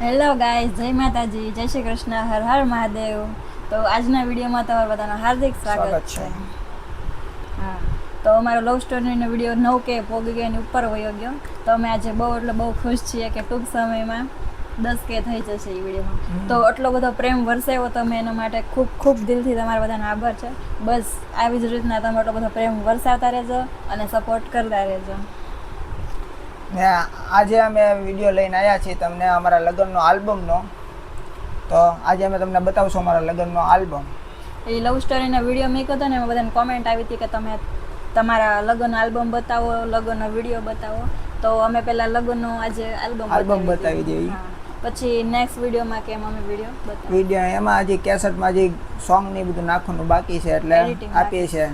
Hello guys, જય માતાજી, જય શ્રી કૃષ્ણ, હર હર મહાદેવ. તો આજના વિડીયોમાં તમારા બધાનું હાર્દિક સ્વાગત છે. હા, તો અમારો લવ સ્ટોરીનો વિડીયો 9K પોગી ગયો એની ઉપર વયો ગયો. તો અમે આજે બહુ ખુશ છીએ કે ટૂંક સમયમાં 10K થઈ જશે એ વિડીયોમાં. તો આટલો બધો પ્રેમ વરસાવ્યો તમે એના માટે ખૂબ ખૂબ દિલથી તમારા બધાનો આભાર છે. બસ આવી જ રીતના તમે આટલો બધો પ્રેમ વરસાવતા રહેજો અને સપોર્ટ કરતા રહેજો. ને આજે અમે વિડીયો લઈને આવ્યા છીએ તમને અમારા લગ્નનો આલ્બમનો. તો આજે અમે તમને બતાવશું અમારા લગ્નનો આલ્બમ. એ લવ સ્ટોરીના વિડીયો મૂક્યો હતો ને એમાં બધાને કોમેન્ટ આવી હતી કે તમે તમારા લગ્નનો આલ્બમ બતાવો, લગ્નનો વિડીયો બતાવો. તો અમે પહેલાં લગ્નનો આજે આલ્બમ બતાવી દઈએ. પછી નેક્સ્ટ વિડીયોમાં કે અમે વિડીયો એમાં હજી કેસેટમાં હજી સોંગ ને બધું નાખવાનું બાકી છે એટલે આપીએ છીએ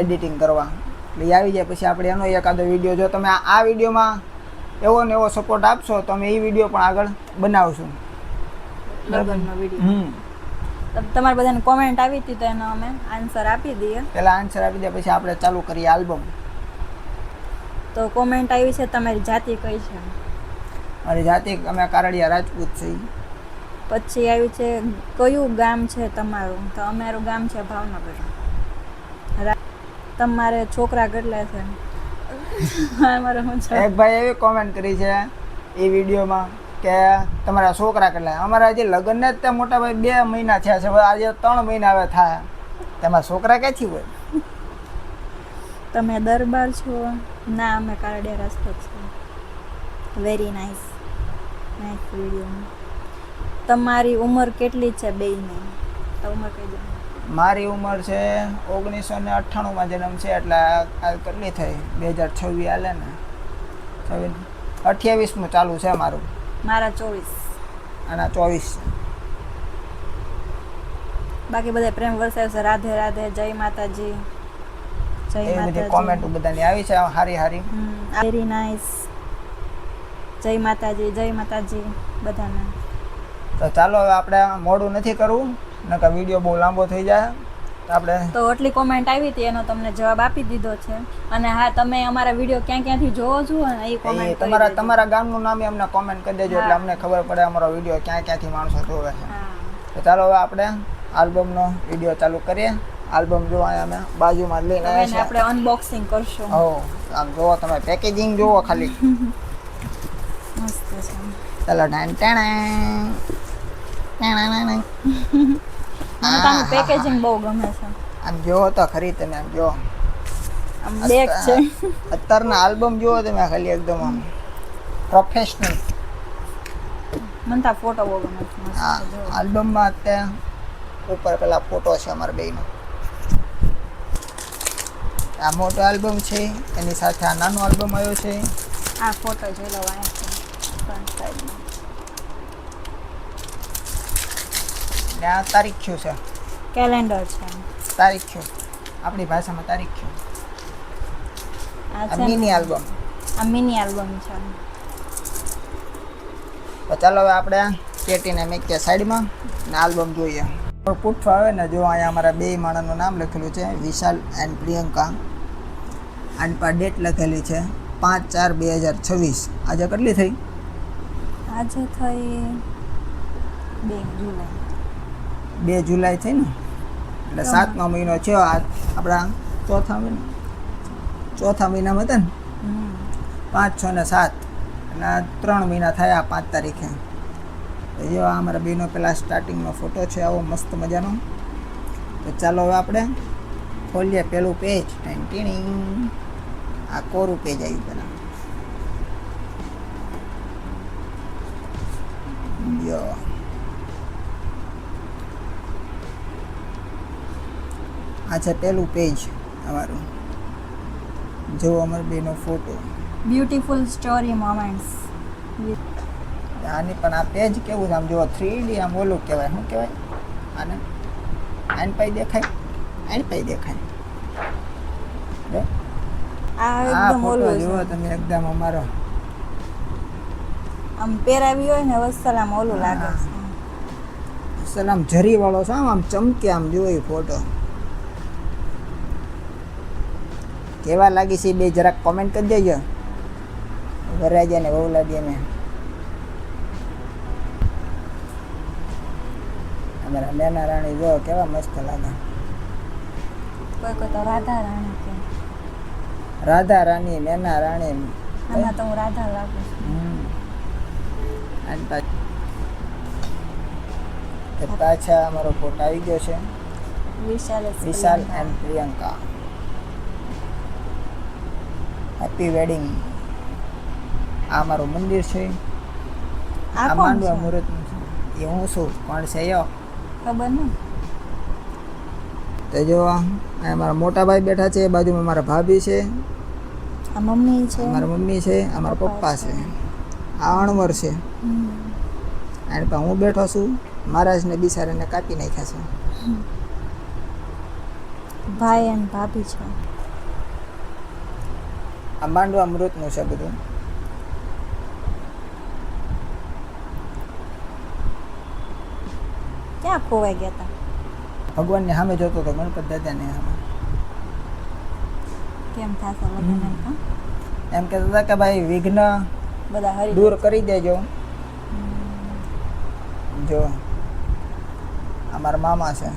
એડિટિંગ કરવા. એટલે આવી જાય પછી આપણે એનો એકાદો વિડીયો જો તમે આ વિડીયોમાં એવો ને એવો સપોર્ટ આપશો તો અમે એ વિડીયો પણ આગળ બનાવશું. લગ્નનો વિડીયો તમારે બધાને કોમેન્ટ આવી હતી તો એનો અમે આન્સર આપી દઈએ. પહેલાં આન્સર આપી દે પછી આપણે ચાલુ કરીએ આલ્બમ. તો કોમેન્ટ આવી છે તમારી જાતિ કઈ છે? મારી જાતિ અમે કારડિયા રાજપૂત છીએ. પછી આવ્યું છે કયું ગામ છે તમારું? તો અમારું ગામ છે ભાવનગર. તમારે છોકરા કેટલા છે? એક ભાઈ એવી કોમેન્ટ કરી છે એ વિડીયોમાં કે તમારા છોકરા કેટલા? અમારા હજી લગ્ન ને જ તે મોટા ભાઈ 2 મહિના થયા છે, આજે 3 મહિના હવે થાય. તમારા છોકરા ક્યાંથી હોય? તમે દરબાર છો? ના, અમે કારડિયા રાજપૂત છીએ. Very nice video. તમારી ઉંમર કેટલી છે બેયની? તો ઉંમર કહી દો. મારી ઉંમર છે 1998માં જન્મ છે એટલે કેટલી થઈ 2026 હાલે ને 28મું ચાલુ છે મારું. મારા 24. આના 24 છે. બાકી બધા પ્રેમ વરસાવ છે. રાધે રાધે, જય માતાજી. એ બધી કોમેન્ટ બધાની આવી છે હારી. Very nice. જય માતાજી બધાને. તો ચાલો હવે આપણે મોડું નથી કરવું, નકર વિડીયો બહુ લાંબો થઈ જાય. આપણે તો આટલી કોમેન્ટ આવી હતી એનો તમને જવાબ આપી દીધો છે. અને હા, તમે અમારા વિડીયો ક્યાંથી જોવો છો અને એ કોમેન્ટ તમારા ગામનું નામ અમને કોમેન્ટ કરી દેજો એટલે અમને ખબર પડે અમારો વિડીયો ક્યાંથી માણસો જોવે છે. તો ચાલો હવે આપણે આલ્બમનો વિડીયો ચાલુ કરીએ. આલ્બમ જો અમે બાજુમાં લઈને આવ્યા છે. આપણે અનબોક્સિંગ કરશું. આમ જોવો તમે, પેકેજિંગ જોવો ખાલી. મસ્ત છે. ચાલો મને તાનું પેકેજિંગ બહુ ગમે છે. આમ જોવો તો ખરી તમે, આમ જો આમ બેગ છે. અત્યારના આલ્બમ જોવો તમે ખાલી એકદમ આમ પ્રોફેશનલ. મને તા ફોટો બહુ ગમે છે. હા, આલ્બમમાં અત્યારે ઉપર પેલા ફોટો છે અમારા બેયનો. આ મોટો આલ્બમ છે, એની સાથે આ નાનો આલ્બમ આવ્યો છે. આ ફોટો જોઈ લો, આ છે ફ્રન્ટ સાઈડમાં. ને આ તારીખ્યું છે, કેલેન્ડર છે. તારીખ્યું આપણી ભાષામાં તારીખ્યું. આ મિની આલ્બમ. આ મિની આલ્બમ છે. તો ચાલો હવે આપણે પેટીને મૂકીએ સાઈડમાં ને આલ્બમ જોઈએ. પૂછવા આવે ને, જો અહીંયા અમારા 2 માણસનું નામ લખેલું છે, વિશાલ એન્ડ પ્રિયંકા. આની પર ડેટ લખેલી છે 5/4/2026. આજે કેટલી થઈ? આજે થઈ 2 જુલાઈ. 2 જુલાઈ થઈ ને, એટલે 7મો મહિનો છે. આપણા ચોથા મહિનામાં હતા ને, 5, 6 ને 7 અને 3 મહિના થયા 5 તારીખે. જો આ અમારા બેનો પેલા સ્ટાર્ટિંગનો ફોટો છે આવો મસ્ત મજાનો. તો ચાલો હવે આપણે ખોલીએ પેલું પેજ. આ કોરું પેજ આવ્યું પેલા. જો આ છે પેલું પેજ અમારું. જો અમારા બેનો ફોટો. Beautiful story moments. આની પણ આ પેજ કેવું છે આમ જો 3D આમ ઓલું કહેવાય, શું કહેવાય આને? આન પાઈ દેખાય. આ એકદમ ઓલું જુઓ તમે, એકદમ અમારો આમ પહેરાવી હોય ને વસલામ ઓલું લાગે છે. સલામ જરી વાળો છે, આમ ચમકે. આમ જોઈ ફોટો કેવા લાગી છે બે જરાક કોમેન્ટ કરી દેજો. વરરાજા ને વહુલાદીને અમારા નેના રાણી જો કેવા મસ્ત લાગે. કોઈ કોઈ તો રાધા રાણી કે. રાધા રાણી, નેના રાણી. આમાં તો હું રાધા લાગુ છું. અને પાછા અમારો ફોટો આવી ગયો છે, Vishal and Priyanka. Happy wedding. આ અમારું મંદિર છે. આ આ કોણ માંડવા છે? મુહૂર્તનું છે. એ હું છું, કોણ છે યો? ખબર નહીં. તો જો આ મારા મોટા ભાઈ બેઠા છે, બાજુમાં મારા ભાભી છે, આ મમ્મી છે. મારા મમ્મી છે, અમારા પપ્પા છે. આ અણવર છે. અને પણ હું બેઠો છું, મહારાજને બિચારાને કાપી નાખ્યા છે. ભાઈ અને ભાભી છે. આ માંડવા મૃતનું છે બધું. ક્યાં ખોવાઈ ગયા હતા? ભગવાનને સામે જોતો હતો, ગણપત દાદાને સામે. કેમ થશે લગ્ન એમ કાં? એમ કહેતા હતા કે ભાઈ વિઘ્ન બધા હરી દૂર કરી દેજો. જો અમારા મામા છે,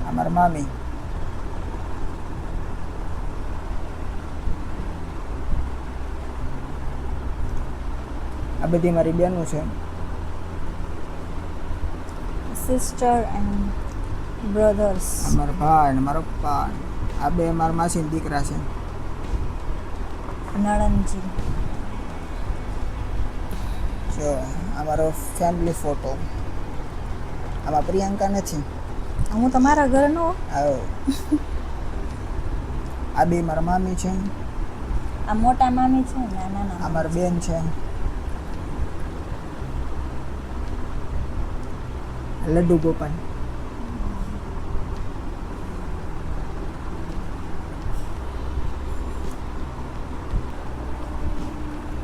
અમારા મામી. આ બધી મારી બહેનો છે. Sister and brothers. અમારા ભાઈ અને મારા પપ્પા. આ બે મારા માસીના દીકરા છે. નણંદજી. જો અમારો ફેમિલી ફોટો. આમાં પ્રિયંકા નથી. હું તો મારા ઘરનો. આવો. આ બે મારા મામી છે. આ મોટા મામી છે ને આ નાના. આ મારી બેન છે. લડ્ડુ ગોપાલ.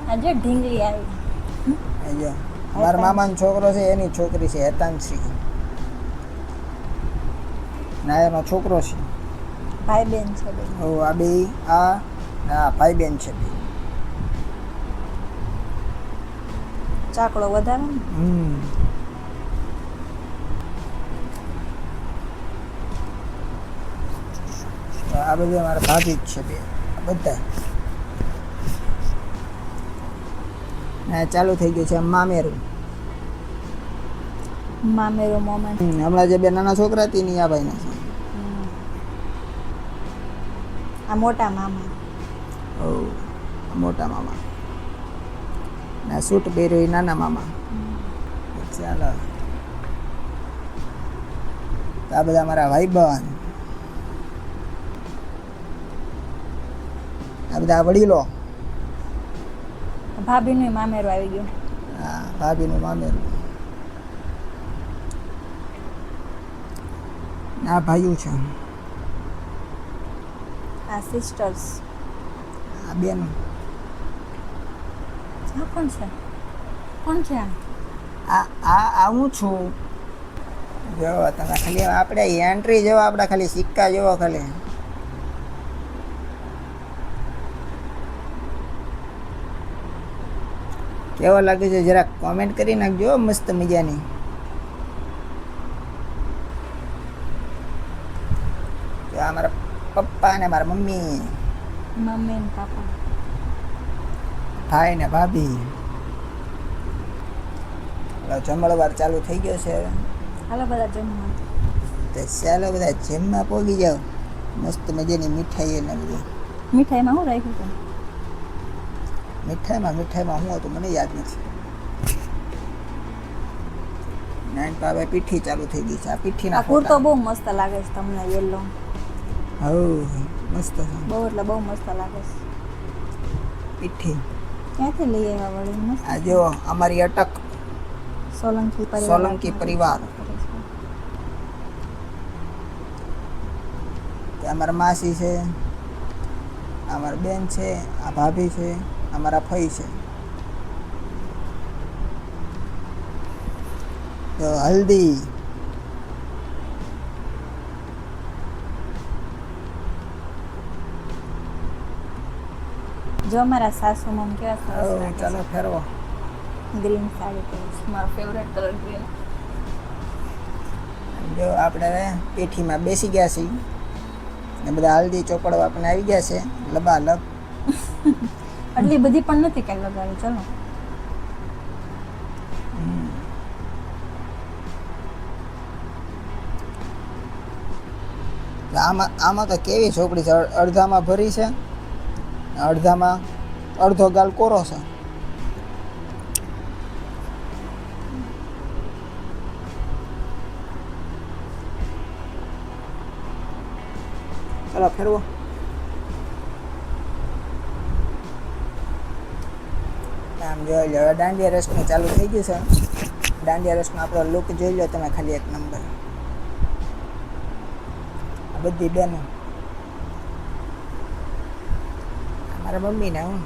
આજે ઢીંગલી આવી. જો મારા મામાનો છોકરો છે, એની છોકરી છે હેતાંશી. ના એનો છોકરો છે. ભાઈ બેન છે બે. આ બે આ ભાઈ બેન છે બે. ચાકડો વધારે ને. આ બધા મારા ભાભી જ છે બે બધા. ને ચાલુ થઈ ગયું છે મામેરું. મામેરો મોમેન્ટ. હમણાં જે બે નાના છોકરા હતી ને આ ભાઈના છે. આ મોટા મામા. મોટા મામા. ને સૂટ પહેર્યો એ નાના મામા. ચાલો આ બધા મારા ભાઈબંધ. આ બધા વડીલો. ભાભીનું મામેરો આવી ગયો. હા ભાભીનું મામેરું. આ ભાઈઓ છે. આ સિસ્ટર્સ. આ બેન. આ કોણ છે? કોણ છે આ? આ હું છું. જો તમે ખાલી આપણે એન્ટ્રી જેવો, આપણે ખાલી સિક્કા જેવો ખાલી. કેવો લાગે છે જરાક કોમેન્ટ કરી નાખજો. મસ્ત મજાની. તો આ મારા પપ્પા ને મારા મમ્મી, મમ્મી ને પાપા, ભાઈ ને ભાભી. જમણવાર ચાલુ થઈ ગયો છે હવે. હાલો બધા જમવા. તો ચાલો બધા જમવા પોગી જાઓ. મસ્ત મજાની મીઠાઈ ને બધું. મીઠાઈમાં શું રાખ્યું હતું? મીઠાઈમાં શું હતું મને યાદ નથી. નાઈન પાવે પીઠી ચાલુ થઈ ગઈ છે. આ પીઠીના આ કુર્તો બહુ મસ્ત લાગે છે તમને, યેલો. હવ મસ્ત છે. બહુ એટલે બહુ મસ્ત લાગે છે. પીઠી ક્યાંથી લઈ આવ્યા વળી? મસ્ત. આ જો અમારી અટક સોલંકી પરિવાર. અમારા માસી છે, અમારા બેન છે, આ ભાભી છે, અમારા ફઈ છે. તો હલ્દી. જો મારા સાસુ મમ કેવા સરસ લાગે છે. ચાલો ફેરવો. ગ્રીન સાડી પહેરી છે, મારો ફેવરેટ કલર ગ્રીન. જો આપણે હવે પેઠીમાં બેસી ગયા છીએ ને બધા હલ્દી ચોપડવા પણ આવી ગયા છે લબાલબ. આટલી બધી પણ નથી કઈ લગાવી. ચલો આમાં તો કેવી ચોપડી છે, અડધામાં ભરી છે, અડધામાં અડધો ગાલ કોરો છે. ચલો ફેરવો. આમ જોઈ લો, દાંડિયા રસનું ચાલુ થઈ ગયું છે. દાંડિયા રસનો આપણો લુક જોઈ લો તમે, ખાલી એક નંબર. આ બધી બેનો, મારા મમ્મી ને હું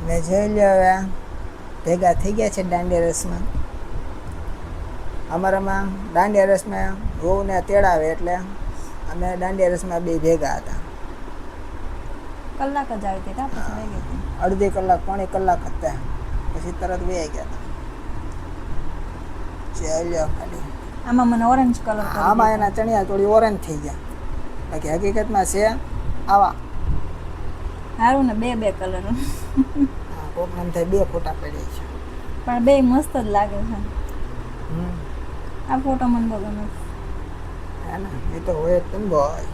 ને જોઈ લો હવે ભેગા થઈ ગયા છે દાંડિયા રસમાં. અમારામાં દાંડિયા રસમાં વહુને તેડાવે એટલે અમે દાંડિયા રસમાં બે ભેગા હતા. કલાક જ આવી હતી પછી વહી ગઈ હતી. અડધી કલાક પોણી કલાક હતા, પછી તરત વહી ગયા હતા. ચાલ્યો ખાલી આમાં મને ઓરેન્જ કલર આમાં એના ચણિયા થોડી ઓરેન્જ થઈ ગયા, બાકી હકીકતમાં છે આવા. સારું ને બે કલર. કોક નામ થાય બે ફોટા પડ્યા છે, પણ બે મસ્ત જ લાગે છે. આ ફોટો મને બહુ ગમે હે ને, એ તો હોય જ ને ભાઈ.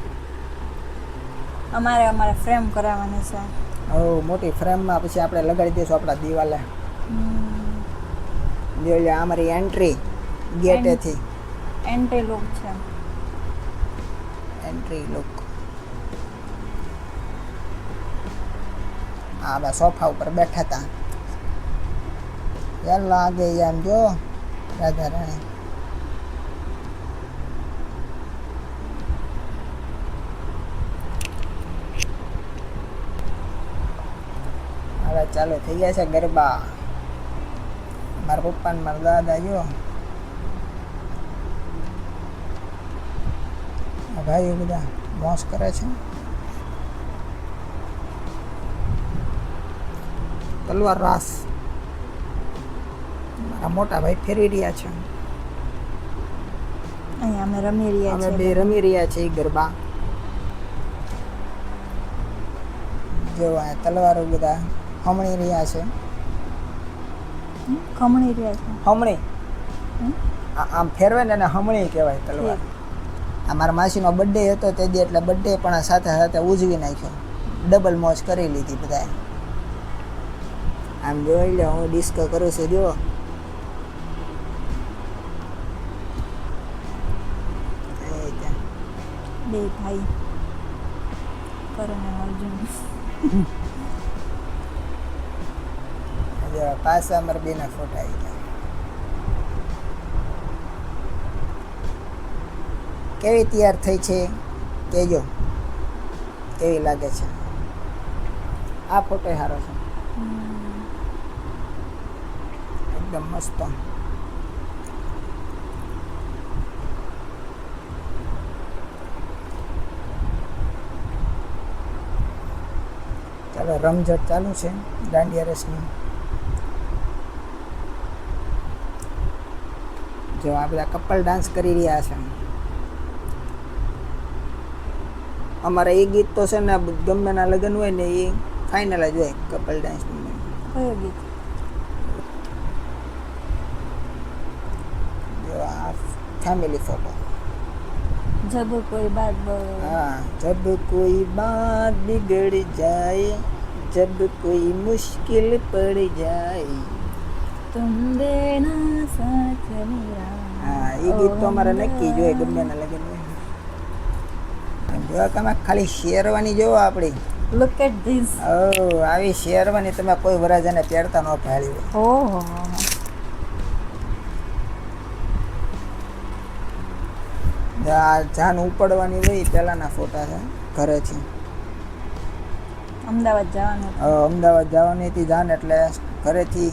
અમારે ફ્રેમ કરાવવાની છે. મોટી ફ્રેમમાં પછી આપણે લગાડી દઈશું આપણા દિવાલે. જોઈ લે અમારી એન્ટ્રી ગેટેથી. એન્ટ્રી લુક છે. Entry look. હા બસ સોફા ઉપર બેઠા હતા. યાર લાગે એમ જો રાધા રાણી. હવે ચાલુ થઈ ગયા છે ગરબા. મારા પપ્પા ને મારા દાદા જો ભાઈઓ બધા મોજ કરે છે. તલવાર રાસ મારા મોટા ભાઈ ફેરી રહ્યા છે. અહીંયા અમે રમી રહ્યા અમે છીએ. બે રમી રહ્યા છીએ ગરબા. જો આ તલવારો બધા હમણી રહ્યા છે. ખમણી રહ્યા છે. હમણી આમ ફેરવે ને એને હમણી કહેવાય તલવાર. આ મારા માસીનો બર્થડે હતો તે દી, એટલે બર્થડે પણ સાથે સાથે ઉજવી નાખ્યો. ડબલ મોજ કરી લીધી બધાએ. આમ જોઈ લે હું ડિસ્કો કરું છું જો. બે ભાઈ કરણ અને અર્જુન. પાછા અમારા બેના ફોટા આવી ગયા. કેવી તૈયાર થઈ છે કહેજો, કેવી લાગે છે. આ ફોટો સારો છે, એકદમ મસ્ત. ચાલો રમઝટ ચાલુ છે દાંડિયા રસની. જો આ બધા કપલ ડાન્સ કરી રહ્યા છે. અમારે એ ગીત તો છે ને ગમે ના લગ્ન હોય ને એ ફાઇનલ જ હોય કપલ ડાન્સ. કયો ગીત? જો આ ફેમિલી ફોટો. જબ કોઈ બાત हाँ जब कोई बात बिगड़ जाए, जब कोई मुश्किल पड़ जाए, तुम देना साथ मेरा. हाँ ये गीत तो हमारा नक्की जो है गમે ના લગન હોય. જો તમે ખાલી શેરવાની જોવો આપણી. Look at this. આવી શેરવાની તમે કોઈ વરાજાને પહેરતા ન ભાળી હોય. ઓહો, જાન ઉપડવાની હોય પહેલાના ફોટા છે ઘરેથી. અમદાવાદ જવાનું. અમદાવાદ જવાની હતી જાન, એટલે ઘરેથી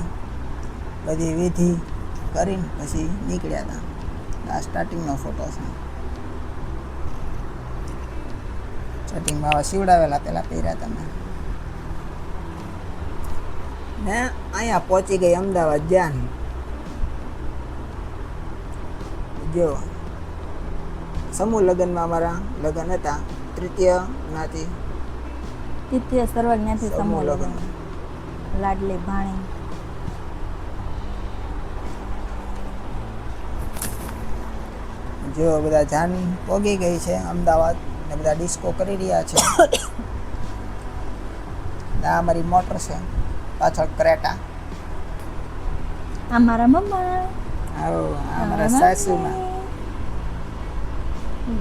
બધી વિધિ કરીને પછી નીકળ્યા હતા. આ સ્ટાર્ટિંગનો ફોટો છે. સ્ટાર્ટિંગમાં આવા સીવડાવેલા પહેલાં પહેર્યા તમે. ને અહીંયા પહોંચી ગઈ અમદાવાદ જાન. જો સમૂહ લગ્નમાં અમારા લગ્ન હતા, તૃતીય જ્ઞાતિ તૃતીય સર્વજ્ઞાથી સમૂહ સમૂહ લગ્ન. લગ્ન લાડલી ભાણી. જો બધા જાન પોગી ગઈ છે અમદાવાદ ને બધા ડિસ્કો કરી રહ્યા છે. આ અમારી મોટર છે, પાછળ ક્રેટા. આ મારા મમ્મા. આવો આ અમારા સાસુમાં.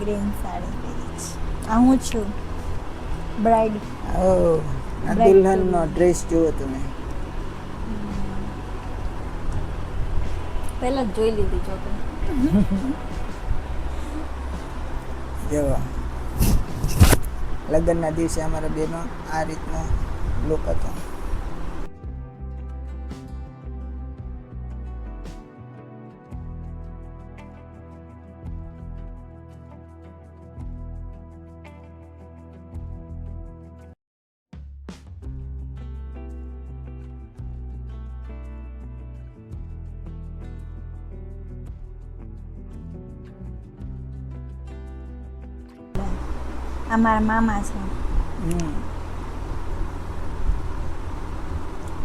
ગ્રીન સાડી પહેરી છે. આ હું છું બ્રાઇડ. આવો આ દુલ્હનનો ડ્રેસ જોવો તમે. પહેલા જ જોઈ લીધી છોકરી. જો લગ્નના દિવસે અમારા બેનો આ રીતનો લુક હતો. આ મારા મામા છે.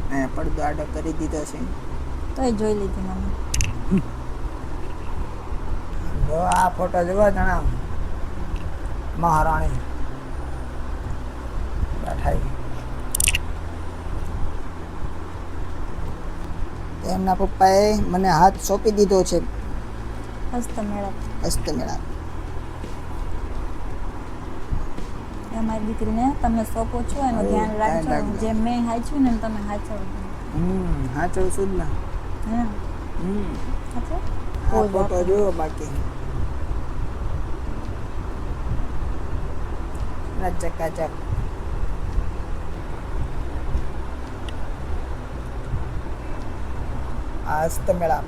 અહીંયા પડદો આડો કરી દીધો છે. તોય જોઈ લીધી મમ્મી. જો આ ફોટો જોવા જણા મહારાણી બેઠાઈ. એમના પપ્પાએ મને હાથ સોંપી દીધો છે હસ્તમેળાપ. હસ્તમેળાપ. અમારી દીકરીને તમે સોંપો છો એનું ધ્યાન રાખજો. જેમ મેં હાચ્યું ને એમ તમે હાચવજો. હાચવ છું જ ને. હે હાચો? આ ફોટો જોવો બાકી ચકાચક. આ હસ્તમેળાપ.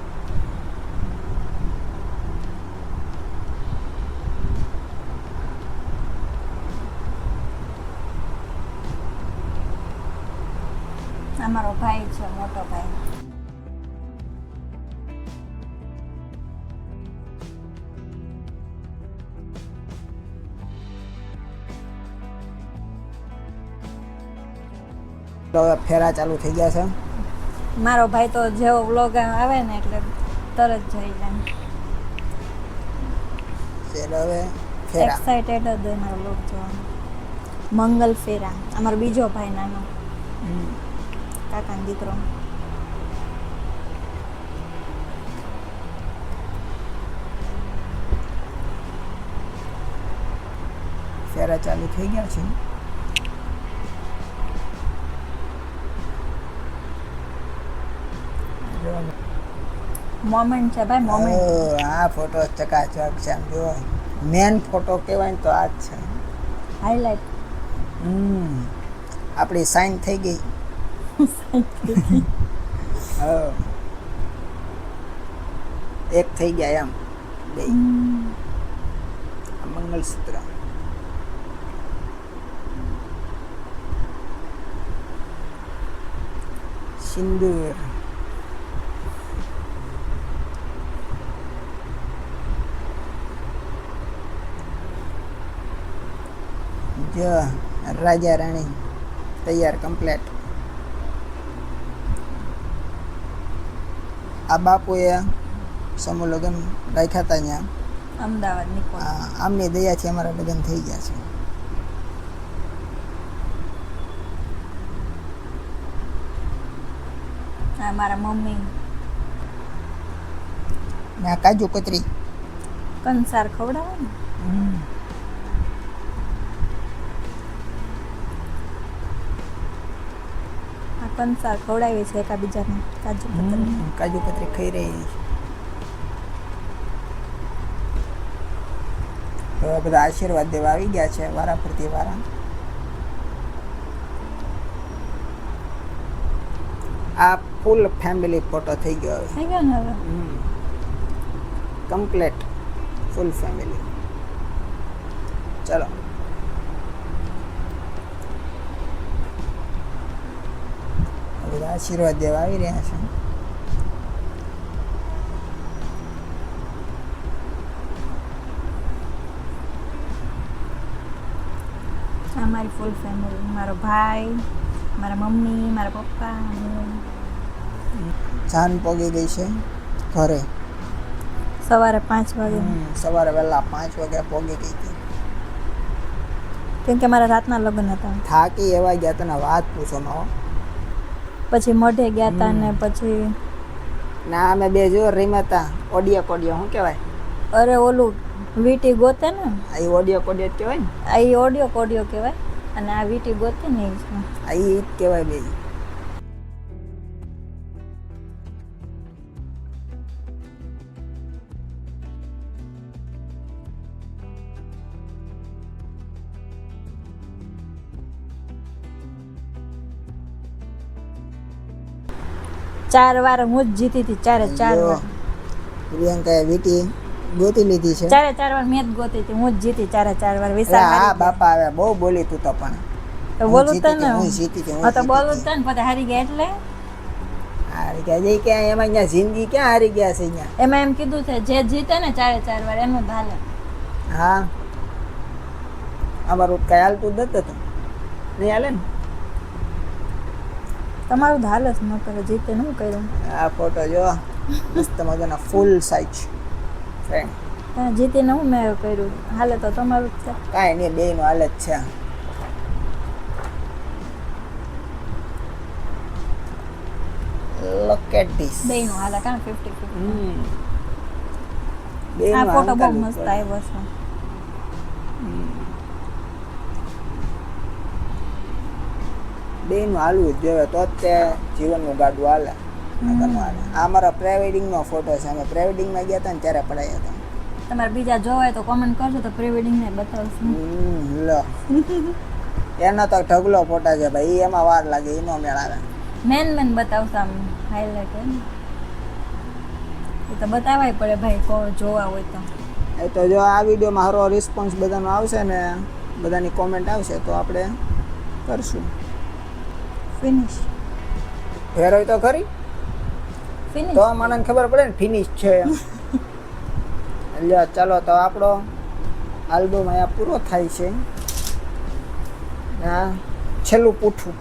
અમારો ભાઈ છે, મોટો ભાઈ. તો હવે ફેરા ચાલુ થઈ ગયા છે. મારો ભાઈ તો જેવો વ્લોગ આવે ને એટલે તરત જઈ જાય. ચાલો હવે ફેરા. એક્સાઇટેડ જ હોય મારો વ્લોગ જોવાનો. મંગલ ફેરા. અમારો બીજો ભાઈ નાનો, કાકાનો દીકરો. ફેરા ચાલુ થઈ ગયા છે. મોમેન્ટ છે ભાઈ, મોમેન્ટ. આ ફોટો ચકાચક છે. આમ જો મેન ફોટો કહેવાય ને તો આ જ છે. હાઈલાઇટ. આપણી સાઈન થઈ ગઈ. હા, એક થઈ ગયા એમ બે. મંગલસૂત્ર. સિંદૂર. જો રાજા રાણી તૈયાર કમ્પ્લેટ. આ બાપુએ સમૂહ લગ્ન રાખ્યા હતા ત્યાં અમદાવાદ નિકોલ. આમની દયાથી અમારા લગ્ન થઈ ગયા છે. આ મારા મમ્મી. ને આ કાજુ કતરી. કંસાર ખવડાવે ને. આ કંસાર ખવડાવી છે એકાબીજાને. કાજુ કતરી. કાજુ કતરી ખાઈ રહી છે. હવે બધા આશીર્વાદ દેવા આવી ગયા છે વારા ફરતી વારા. આ ફૂલ ફેમિલી ફોટો થઈ ગયો હવે. થઈ ગયો ને હવે. Complete full family. ચલો આશીર્વાદ દેવા આવી રહ્યા છે. આ મારી ફૂલ ફેમિલી, મારો ભાઈ, મારા મમ્મી, મારા પપ્પા, હું. જાન પોગી ગઈ છે ઘરે. સવારે 5 વાગે. સવારે વહેલા 5 વાગે પોગી ગઈ હતી. કેમ કે મારા રાતના લગ્ન હતા. થાકી એવા ગયા તને વાત પૂછો માં હો. પછી મોઢે ગયા હતા ને પછી ના અમે બે જો રીમાતા ઓડિયા કોડિયા શું કહેવાય? અરે ઓલું વીટી ગોતે ને, આ ઈ ઓડિયા કોડિયા જ કહેવાય ને? આ ઈ ઓડિયો કોડિયો કહેવાય અને આ વીટી ગોતે ને ઈ છે. આ ઈ જ કહેવાય બે. ચાર વાર હું જ જીતી હતી, ચારે ચાર વાર. પ્રિયંકાએ વીટી ગોતી લીધી છે. ચારે ચાર વાર મેં જ ગોતી હતી, હું જ જીતી ચારે ચાર વાર. વિશાલ હા બાપા આવે બહુ બોલી તું તો પણ. તો બોલું તને હું જીતી હતી. હા તો બોલું તને પછી હારી ગયા એટલે હારી ગયા જઈ ક્યાં એમાં અહીંયા જિંદગી ક્યાં હારી ગયા છે અહીંયા? એમાં એમ કીધું છે જે જીતે ને ચારે ચાર વાર એનું જ હાલે. હા અમારું કઈ હાલતું જ નતું. નહીં હાલે ને? તમારું તો હાલે જ ન કરે, જીતે ન કર્યું. આ ફોટો જો મસ્ત મજાના ફૂલ સાઈઝ ફ્રેન્ડ. તને જીતીને હું મેં કર્યું, હાલે તો તમારું જ છે. કાંઈ નહીં બેયનું હાલે જ છે. Look at this. બેયનું હાલે કાં 50-50. બેયનું આ ફોટો બહુ હાંકલવું મસ્ત પડે. આવ્યો છે. બેયનું હાલવું જ જોઈએ તો જ તે જીવનનું ગાડું હાલે. નકર ન હાલે. આ મારા પ્રી-વેડિંગનો ફોટો છે. અમે પ્રી-વેડિંગમાં ગયા હતા ને ત્યારે પડાયા હતા. તમારે બીજા જોવાય તો કોમેન્ટ કરજો તો પ્રી વેડિંગ ને બતાવશું. લો એનો તો ઢગલો ફોટા છે ભાઈ. એમાં વાર લાગે, એનો મેળ આવે. મેન બતાવશું આમ હાઈલાઈટ એમ. એ તો બતાવાય પડે ભાઈ, કો જોવા હોય તો. એ તો જો આ વિડીયોમાં સારો રિસ્પોન્સ બધાનો આવશે ને બધાની કોમેન્ટ આવશે તો આપણે કરશું. ફિનિશ ફેરવી તો ખરી ફિનિશ. તો મને ખબર પડે ને ફિનિશ છે એમ. લ્યો ચાલો તો આપણો આલ્બમ અહીંયા પૂરો થાય છે. હા છેલ્લું પૂઠું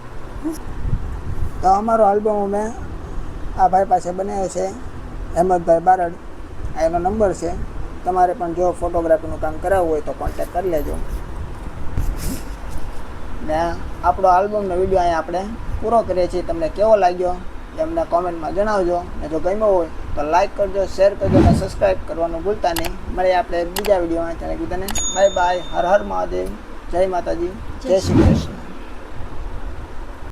તો અમારો આલ્બમ અમે આ ભાઈ પાસે બનાવ્યો છે, હેમંતભાઈ બારડ. આ એનો નંબર છે. તમારે પણ જો ફોટોગ્રાફીનું કામ કરાવવું હોય તો કોન્ટેક્ટ કરી લેજો. ને આપણો આલ્બમનો વિડીયો અહીંયા આપણે પૂરો કરીએ છીએ. તમને કેવો લાગ્યો એ અમને કોમેન્ટમાં જણાવજો. ને જો ગમ્યો હોય તો લાઈક કરજો, શેર કરજો અને સબસ્ક્રાઈબ કરવાનું ભૂલતા નહીં. મળીએ આપણે બીજા વિડીયોમાં. ત્યારે બધાને બાય બાય. હર હર મહાદેવ. જય માતાજી. જય શ્રી કૃષ્ણ.